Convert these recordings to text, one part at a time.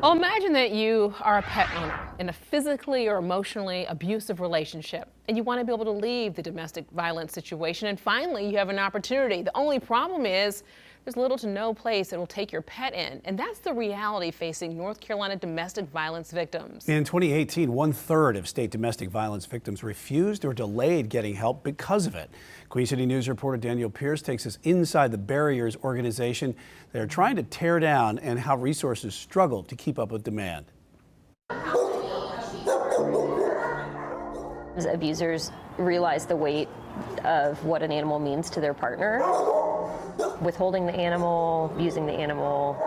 Well, imagine that you are a pet owner in a physically or emotionally abusive relationship, and you want to be able to leave the domestic violence situation, and finally you have an opportunity. The only problem is there's little to no place that will take your pet in, and that's the reality facing North Carolina domestic violence victims. In 2018, 1/3 of state domestic violence victims refused or delayed getting help because of it. Queen City News reporter Daniel Pierce takes us inside the Barriers organization they're trying to tear down and how resources struggle to keep up with demand. Abusers realize the weight of what an animal means to their partner. Withholding the animal, using the animal.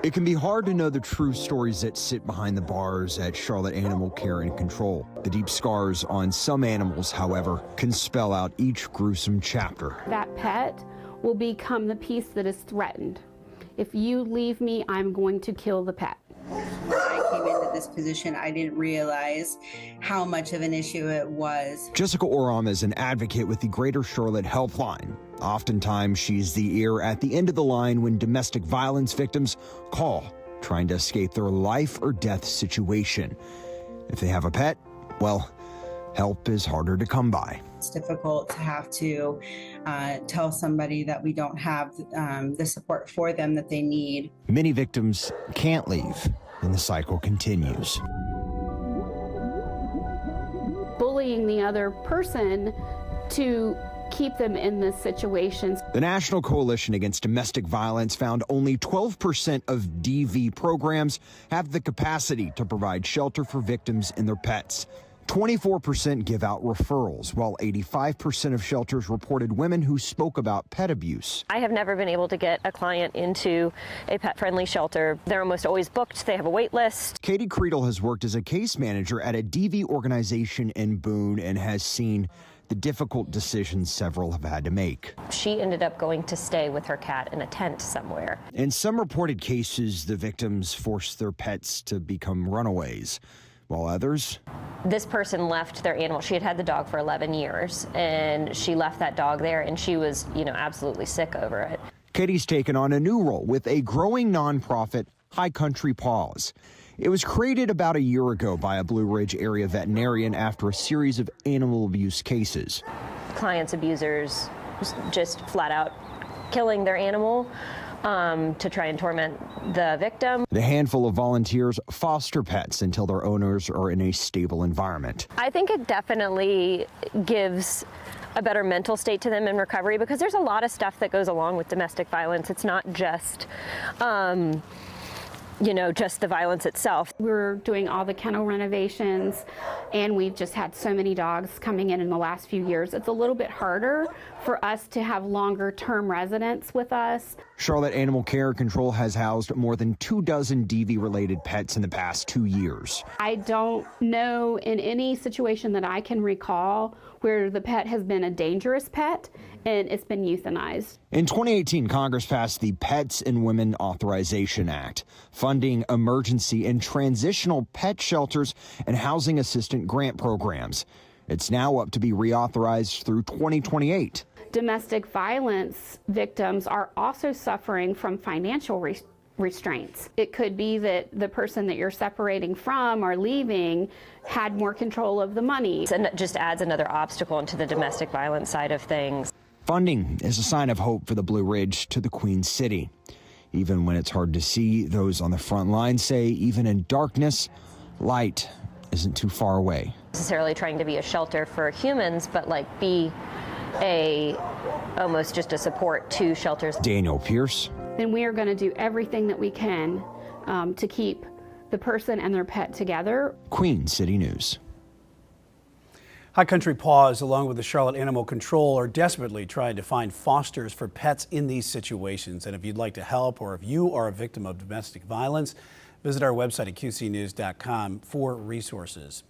It can be hard to know the true stories that sit behind the bars at Charlotte Animal Care and Control. The deep scars on some animals, however, can spell out each gruesome chapter. That pet will become the piece that is threatened. If you leave me, I'm going to kill the pet. When I came into this position, I didn't realize how much of an issue it was. Jessica Oram is an advocate with the Greater Charlotte Helpline. Oftentimes, she's the ear at the end of the line when domestic violence victims call, trying to escape their life or death situation. If they have a pet, well, help is harder to come by. It's difficult to have to tell somebody that we don't have the support for them that they need. Many victims can't leave, and the cycle continues. Bullying the other person to keep them in this situation. The National Coalition Against Domestic Violence found only 12% of DV programs have the capacity to provide shelter for victims and their pets. 24% give out referrals, while 85% of shelters reported women who spoke about pet abuse. I have never been able to get a client into a pet-friendly shelter. They're almost always booked. They have a wait list. Katie Creedle has worked as a case manager at a DV organization in Boone and has seen the difficult decisions several have had to make. She ended up going to stay with her cat in a tent somewhere. In some reported cases, the victims forced their pets to become runaways, while others... This person left their animal. She had had the dog for 11 years, and she left that dog there, and she was, absolutely sick over it. Katie's taken on a new role with a growing nonprofit, High Country Paws. It was created about a year ago by a Blue Ridge area veterinarian after a series of animal abuse cases. Clients, abusers, just flat out killing their animal to try and torment the victim. The handful of volunteers foster pets until their owners are in a stable environment. I think it definitely gives a better mental state to them in recovery, because there's a lot of stuff that goes along with domestic violence. It's not just just the violence itself. We're doing all the kennel renovations, and we've just had so many dogs coming in the last few years. It's a little bit harder for us to have longer term residents with us. Charlotte Animal Care Control has housed more than 24 DV-related pets in the past 2 years. I don't know in any situation that I can recall where the pet has been a dangerous pet and it's been euthanized. In 2018, Congress passed the Pets and Women Authorization Act, funding emergency and transitional pet shelters and housing assistance grant programs. It's now up to be reauthorized through 2028. Domestic violence victims are also suffering from financial restraints. It could be that the person that you're separating from or leaving had more control of the money. And it just adds another obstacle into the domestic violence side of things. Funding is a sign of hope for the Blue Ridge to the Queen City. Even when it's hard to see, those on the front line say even in darkness, light isn't too far away. Necessarily trying to be a shelter for humans, but be almost just a support to shelters. Daniel Pierce. Then we are going to do everything that we can to keep the person and their pet together. Queen City News. High Country Paws, along with the Charlotte Animal Control, are desperately trying to find fosters for pets in these situations. And if you'd like to help, or if you are a victim of domestic violence, visit our website at qcnews.com for resources.